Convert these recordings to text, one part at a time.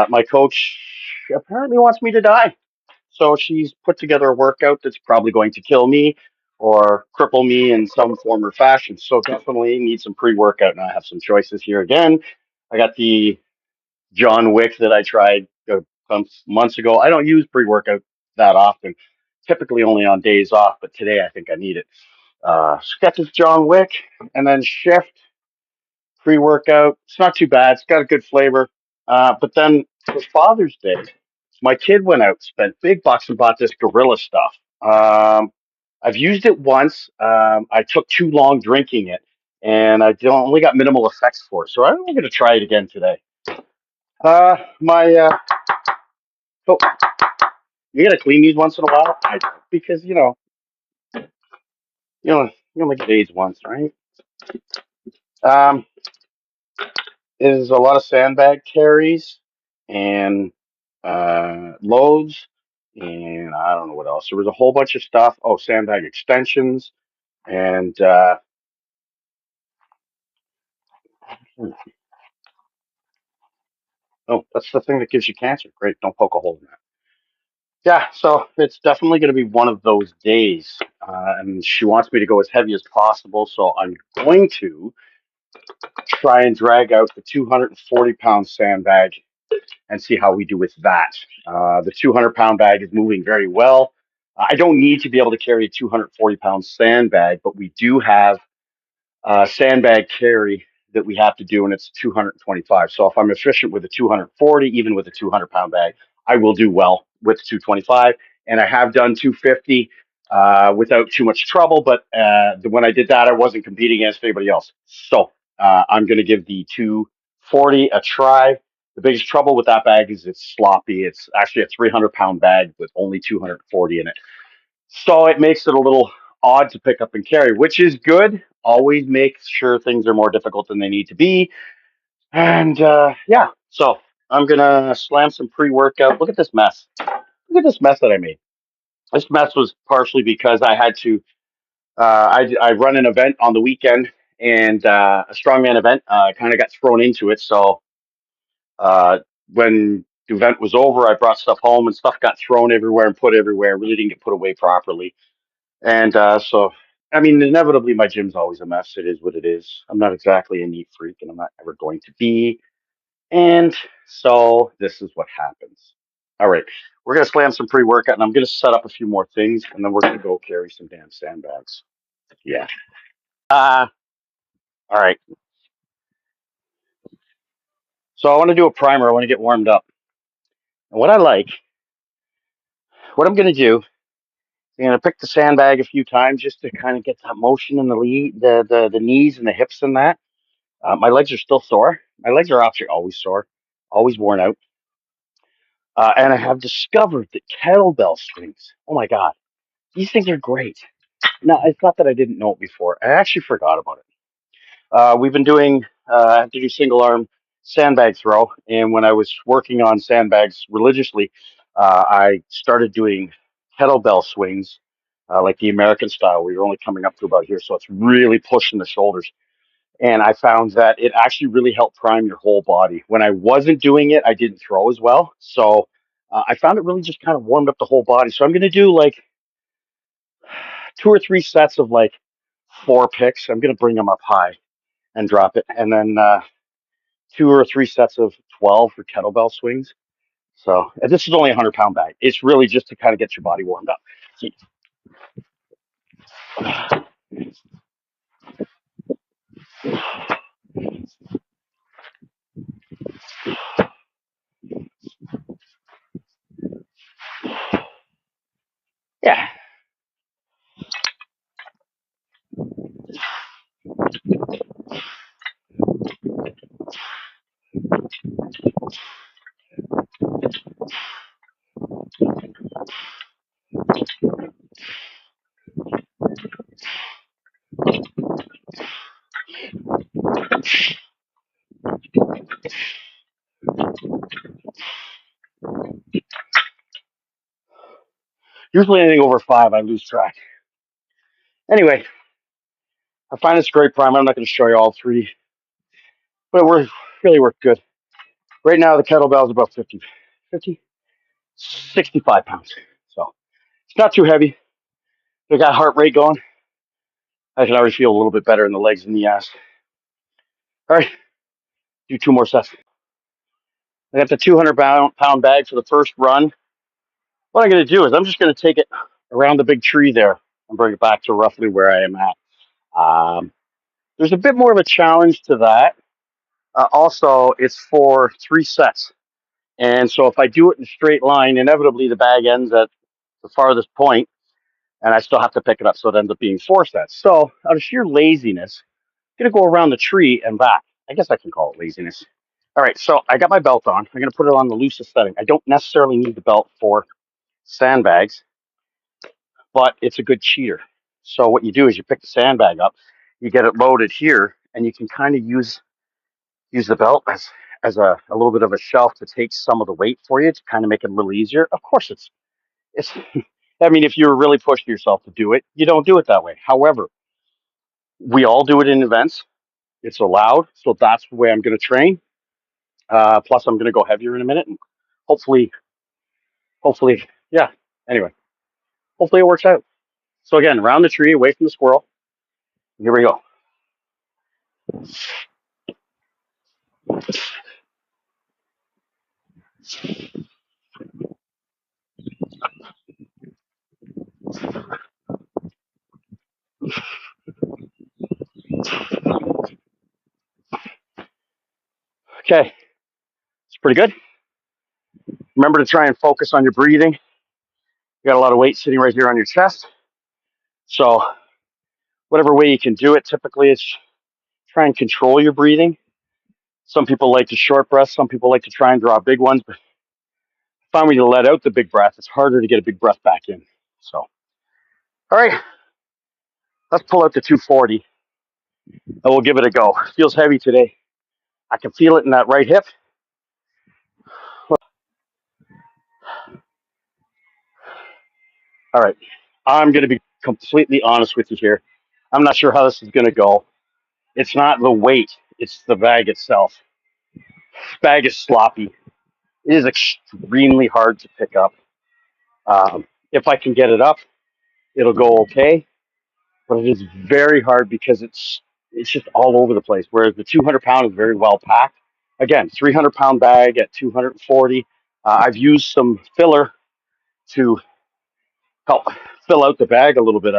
My coach apparently wants me to die. So she's put together a workout that's probably going to kill me or cripple me in some form or fashion. So definitely need some pre-workout. And I have some choices here again. I got the John Wick that I tried some months ago. I don't use pre-workout that often, typically only on days off, but today I think I need it. Got this John Wick and then Shift pre-workout. It's not too bad. It's got a good flavor. But then for Father's Day, my kid went out, spent big bucks and bought this Gorilla stuff. I've used it once. I took too long drinking it, and only got minimal effects for it. So I'm going to try it again today. My oh, you got to clean these once in a while, because you only get AIDS once, right? Um, is a lot of sandbag carries and loads, and I don't know what else. There was a whole bunch of stuff. Oh, sandbag extensions, and oh, that's the thing that gives you cancer. Great, don't poke a hole in that. Yeah, so it's definitely going to be one of those days, and she wants me to go as heavy as possible. So I'm going to try and drag out the 240-pound sandbag and see how we do with that. The 200-pound bag is moving very well. I don't need to be able to carry a 240-pound sandbag, but we do have sandbag carry that we have to do, and it's 225. So if I'm efficient with a 240, even with a 200-pound bag, I will do well with 225. And I have done 250 without too much trouble, but when I did that, I wasn't competing against anybody else. So I'm going to give the 240 a try. The biggest trouble with that bag is it's sloppy. It's actually a 300-pound bag with only 240 in it. So it makes it a little odd to pick up and carry, which is good. Always make sure things are more difficult than they need to be. And yeah, so I'm going to slam some pre workout. Look at this mess. Look at this mess that I made. This mess was partially because I had to, I run an event on the weekend, and a strongman event. Kind of got thrown into it. So uh, when the event was over, I brought stuff home and stuff got thrown everywhere and put everywhere. Really didn't get put away properly. And so, I mean, inevitably, my gym's always a mess. It is what it is. I'm not exactly a neat freak, and I'm not ever going to be. And so, this is what happens. All right, we're going to slam some pre workout, and I'm going to set up a few more things, and then we're going to go carry some damn sandbags. Yeah. Uh, all right. So, I want to do a primer. I want to get warmed up. And what I'm going to do, I'm going to pick the sandbag a few times just to kind of get that motion in the knees and the hips and that. My legs are still sore. My legs are actually always sore, always worn out. And I have discovered that kettlebell swings, oh my God, these things are great. Now, it's not that I didn't know it before. I actually forgot about it. We've been doing, I have to do single arm sandbag throw. And when I was working on sandbags religiously, I started doing kettlebell swings, like the American style, where you're only coming up to about here. So it's really pushing the shoulders. And I found that it actually really helped prime your whole body. When I wasn't doing it, I didn't throw as well. So I found it really just kind of warmed up the whole body. So I'm going to do like 2 or 3 sets of like 4 picks. I'm going to bring them up high and drop it. And then 2 or 3 sets of 12 for kettlebell swings. So this is only a 100-pound bag. It's really just to kind of get your body warmed up. Yeah. Usually anything over 5, I lose track. Anyway, I find this great primer. I'm not going to show you all 3, but it really worked good. Right now the kettlebell is about 65 pounds. So it's not too heavy. I got heart rate going. I can already feel a little bit better in the legs and the ass. All right, do 2 more sets. I got the 200-pound bag for the first run. What I'm going to do is I'm just going to take it around the big tree there and bring it back to roughly where I am at. There's a bit more of a challenge to that. Also, it's for 3 sets. And so if I do it in a straight line, inevitably the bag ends at the farthest point, and I still have to pick it up, so it ends up being 4 sets. So out of sheer laziness, I'm going to go around the tree and back. I guess I can call it laziness. All right, so I got my belt on. I'm going to put it on the loosest setting. I don't necessarily need the belt for sandbags, but it's a good cheater. So what you do is you pick the sandbag up, you get it loaded here, and you can kind of use the belt as a little bit of a shelf to take some of the weight for you to kind of make it a little easier. Of course, it's. I mean, if you're really pushing yourself to do it, you don't do it that way. However, we all do it in events. It's allowed, so that's the way I'm going to train. Plus, I'm going to go heavier in a minute, and hopefully, yeah. Anyway, hopefully it works out. So again, around the tree, away from the squirrel. Here we go. Okay, it's pretty good. Remember to try and focus on your breathing. You got a lot of weight sitting right here on your chest. So whatever way you can do it, typically it's try and control your breathing. Some people like to short breath. Some people like to try and draw big ones. But I find when you let out the big breath, it's harder to get a big breath back in. So, all right, let's pull out the 240 and we'll give it a go. It feels heavy today. I can feel it in that right hip. All right, I'm going to be completely honest with you here. I'm not sure how this is going to go. It's not the weight, it's the bag itself. This bag is sloppy. It is extremely hard to pick up. If I can get it up, it'll go okay, but it is very hard because it's just all over the place. Whereas the 200-pound is very well packed. Again, 300-pound bag at 240. I've used some filler to help fill out the bag a little bit.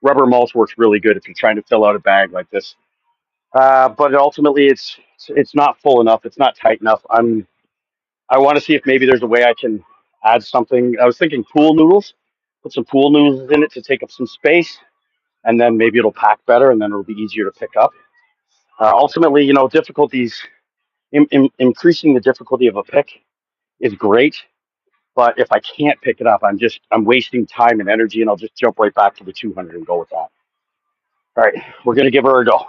Rubber mulch works really good if you're trying to fill out a bag like this. But ultimately, it's not full enough. It's not tight enough. I want to see if maybe there's a way I can add something. I was thinking pool noodles. Put some pool noodles in it to take up some space, and then maybe it'll pack better, and then it'll be easier to pick up. Ultimately, difficulties, increasing the difficulty of a pick is great, but if I can't pick it up, I'm wasting time and energy, and I'll just jump right back to the 200 and go with that. All right, we're gonna give her a go.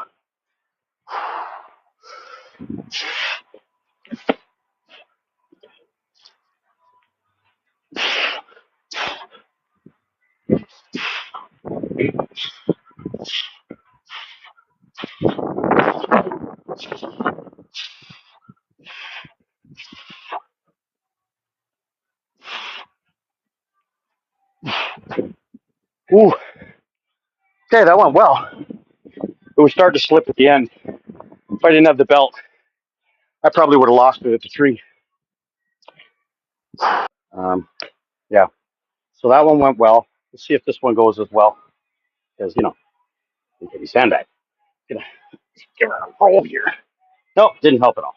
Ooh, okay, that went well. It was starting to slip at the end. If I didn't have the belt, I probably would have lost it at the tree. Yeah, so that one went well. Let's see if this one goes as well. Because, it can be sandbag. Gonna give her a roll here. Nope, didn't help at all.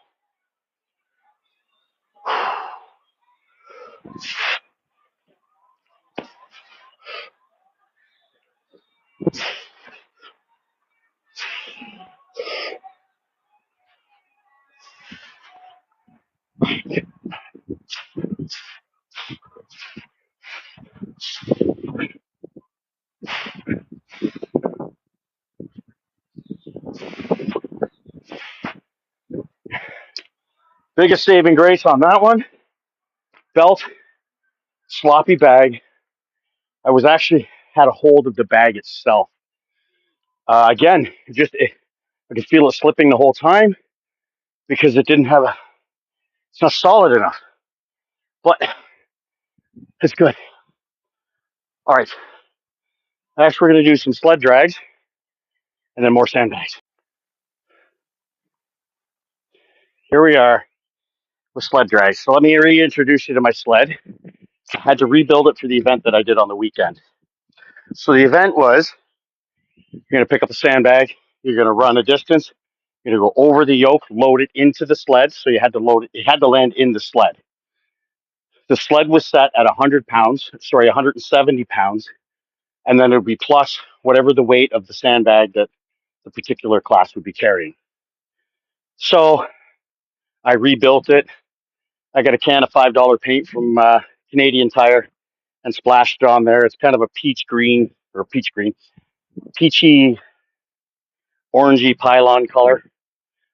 Biggest saving grace on that one, belt, sloppy bag. I was actually had a hold of the bag itself. Again, I could feel it slipping the whole time because it didn't have It's not solid enough, but it's good. All right. Next, we're going to do some sled drags and then more sandbags. Here we are with sled drags. So let me reintroduce you to my sled. I had to rebuild it for the event that I did on the weekend. So the event was you're going to pick up a sandbag, you're going to run a distance, you're going to go over the yoke, load it into the sled. So you had to load it, it had to land in the sled. The sled was set at 100 pounds, 170 pounds, and then it would be plus whatever the weight of the sandbag that the particular class would be carrying. So I rebuilt it. I got a can of $5 paint from Canadian Tire and splashed it on there. It's kind of a peachy, orangey pylon color,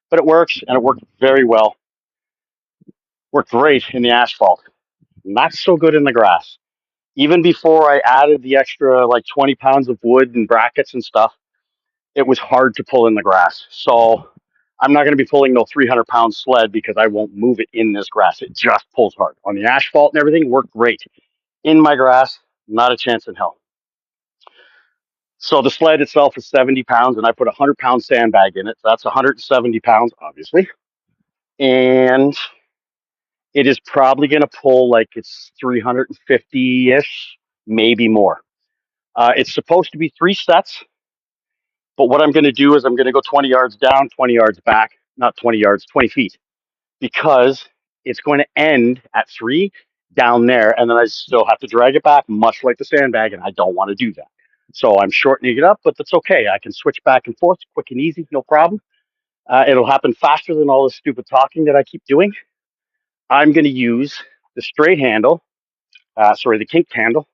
but it works and it worked very well. Worked great in the asphalt, not so good in the grass. Even before I added the extra like 20 pounds of wood and brackets and stuff, it was hard to pull in the grass. So I'm not going to be pulling no 300-pound sled because I won't move it in this grass. It just pulls hard. On the asphalt and everything, worked great. In my grass, not a chance in hell. So the sled itself is 70 pounds, and I put a 100-pound sandbag in it. So that's 170 pounds, obviously. And it is probably going to pull like it's 350-ish, maybe more. It's supposed to be 3 sets, but what I'm going to do is I'm going to go 20 yards down, 20 yards back, not 20 yards, 20 feet, because it's going to end at 3 down there, and then I still have to drag it back, much like the sandbag, and I don't want to do that. So I'm shortening it up, but that's okay. I can switch back and forth quick and easy, no problem. It'll happen faster than all this stupid talking that I keep doing. I'm going to use the straight handle, the kinked handle,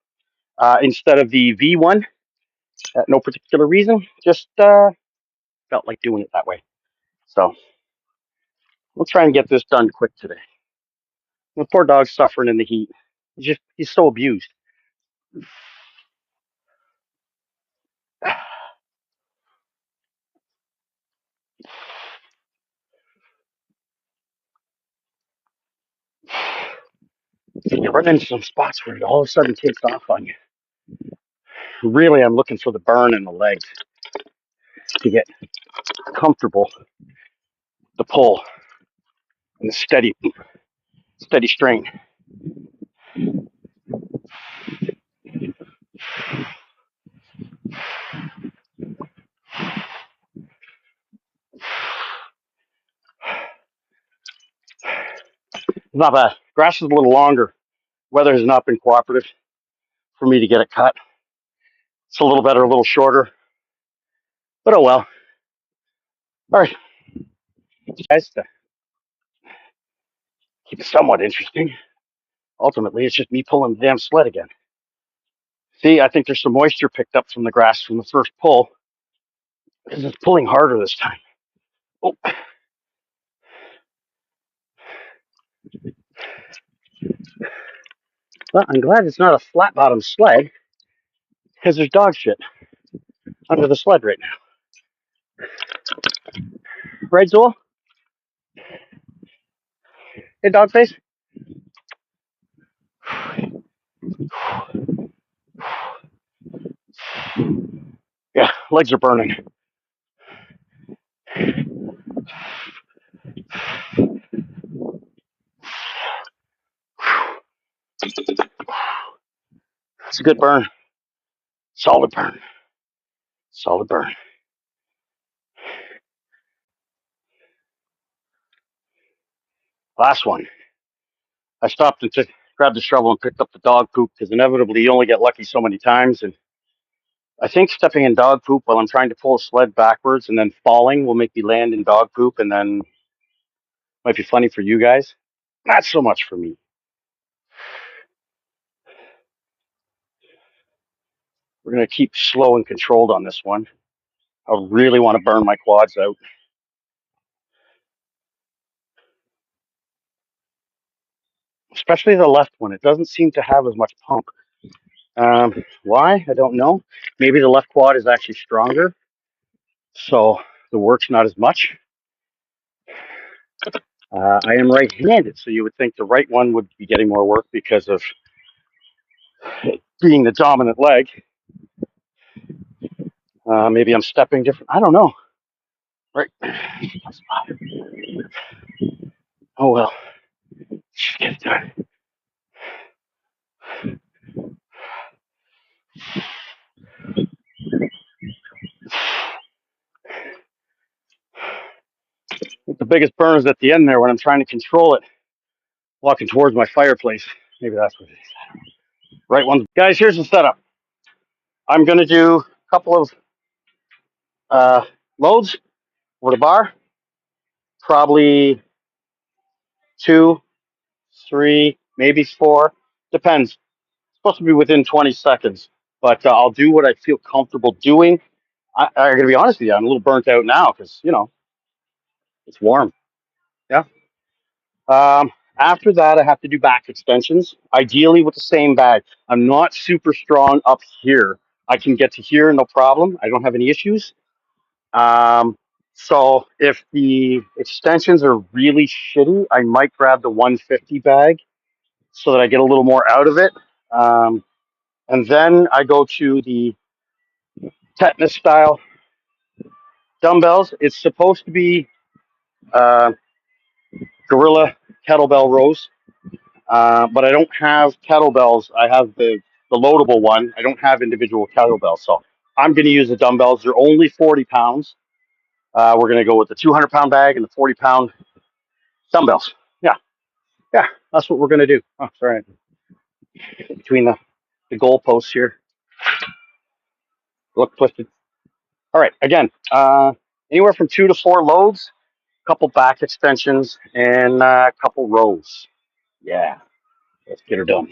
instead of the V1. No particular reason, just felt like doing it that way. So we'll try and get this done quick today. The poor dog's suffering in the heat. He's so abused. You run into some spots where it all of a sudden takes off on you. Really, I'm looking for the burn in the legs to get comfortable, the pull, and the steady strain. Not bad. Grass is a little longer. Weather has not been cooperative for me to get it cut. It's a little better, a little shorter, but oh well. All right, guys, to keep it somewhat interesting. Ultimately, it's just me pulling the damn sled again. See, I think there's some moisture picked up from the grass from the first pull because it's pulling harder this time. Oh. Well, I'm glad it's not a flat bottom sled because there's dog shit under the sled right now. Right, Zool? Hey, dog face? Yeah, legs are burning. It's a good burn. Solid burn. Solid burn. Last one. I stopped and grabbed the shovel and picked up the dog poop because inevitably you only get lucky so many times. And I think stepping in dog poop while I'm trying to pull a sled backwards and then falling will make me land in dog poop, and then might be funny for you guys. Not so much for me. We're going to keep slow and controlled on this one. I really want to burn my quads out. Especially the left one. It doesn't seem to have as much pump. Why? I don't know. Maybe the left quad is actually stronger, so the work's not as much. I am right-handed, so you would think the right one would be getting more work because of being the dominant leg. Maybe I'm stepping different. I don't know. Right. Oh well. Just get it done. The biggest burn is at the end there when I'm trying to control it, walking towards my fireplace. Maybe that's what it is. Right one. Guys, here's the setup. I'm going to do a couple of loads over the bar, probably 2, 3, maybe 4. Depends. It's supposed to be within 20 seconds, but I'll do what I feel comfortable doing. I got to be honest with you, I'm a little burnt out now because, it's warm. Yeah. After that, I have to do back extensions, ideally with the same bag. I'm not super strong up here. I can get to here, no problem. I don't have any issues. Um, so if the extensions are really shitty, I might grab the 150 bag so that I get a little more out of it. And then I go to the tetanus style dumbbells. It's supposed to be uh, gorilla kettlebell rows. But I don't have kettlebells. I have the loadable one. I don't have individual kettlebells. So I'm going to use the dumbbells. They're only 40 pounds. We're going to go with the 200-pound bag and the 40-pound dumbbells. Yeah, yeah, that's what we're going to do. Oh, sorry. Between the goalposts here. Look twisted. All right, again, anywhere from 2 to 4 loads, a couple back extensions, and a couple rows. Yeah, let's get her done.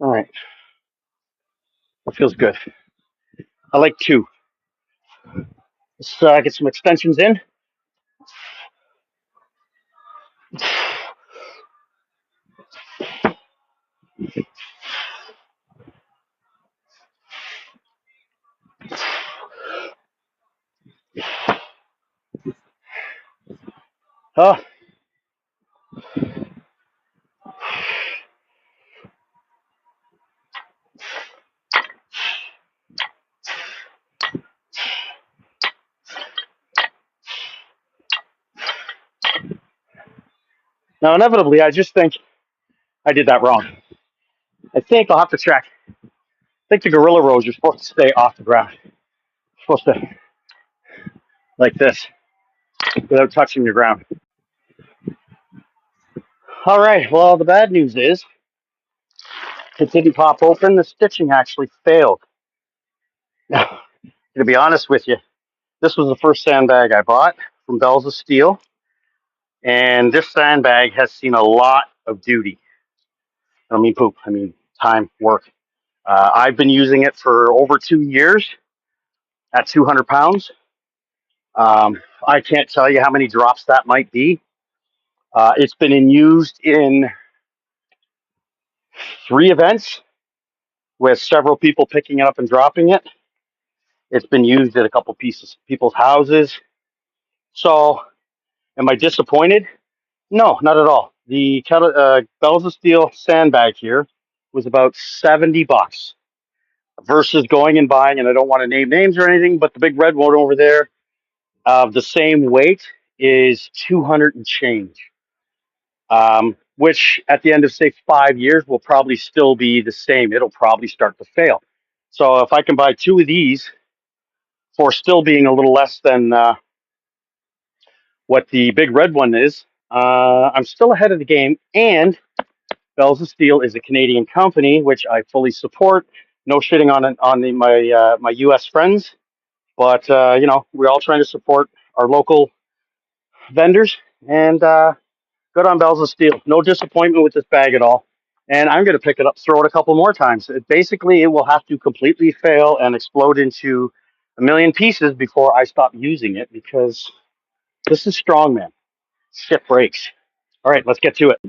All right, that feels good. I like 2. Let's get some extensions in. Oh, now inevitably, I just think I did that wrong. I think I'll have to check. I think the gorilla rows, you're supposed to stay off the ground. You're supposed to, like this, without touching the ground. All right, well, the bad news is it didn't pop open. The stitching actually failed. Now, to be honest with you, this was the first sandbag I bought from Bells of Steel, and this sandbag has seen a lot of duty. I don't mean poop, I mean time, work. I've been using it for over 2 years at 200 pounds. I can't tell you how many drops that might be. It's been used in 3 events with several people picking it up and dropping it. It's been used at a couple people's houses. So, am I disappointed? No, not at all. The Bells of Steel sandbag here was about $70 versus going and buying, and I don't want to name names or anything, but the big red one over there of the same weight is 200 and change. Which at the end of say 5 years will probably still be the same. It'll probably start to fail. So if I can buy 2 of these for still being a little less than what the big red one is, I'm still ahead of the game. And Bells of Steel is a Canadian company, which I fully support. No shitting on my U.S. friends, but we're all trying to support our local vendors, and good on Bells of Steel. No disappointment with this bag at all. And I'm going to pick it up, throw it a couple more times. Basically, it will have to completely fail and explode into a million pieces before I stop using it, because this is strong, man. Skip breaks. All right, let's get to it.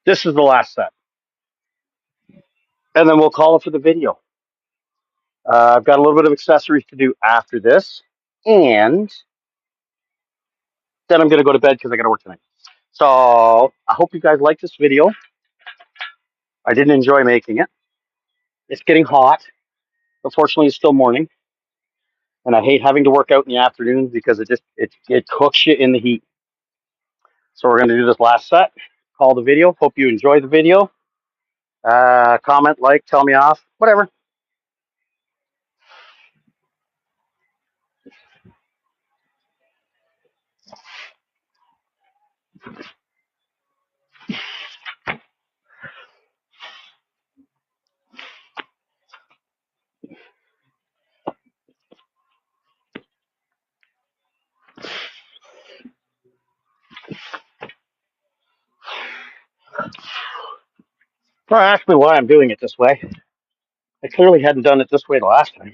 This is the last set. And then we'll call it for the video. I've got a little bit of accessories to do after this. And then I'm going to go to bed because I got to work tonight. So I hope you guys like this video. I didn't enjoy making it. It's getting hot. Unfortunately, it's still morning. And I hate having to work out in the afternoons because it cooks you in the heat. So we're going to do this last set. Call the video. Hope you enjoy the video. Comment, like, tell me off, whatever. Well, actually, why I'm doing it this way. I clearly hadn't done it this way the last time.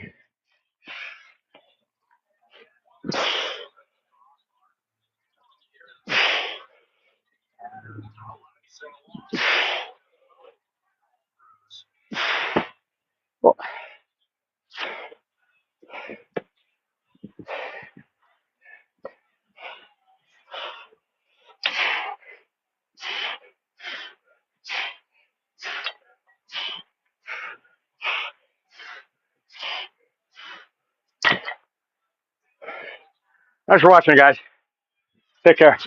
Well, thanks for watching, guys. Take care.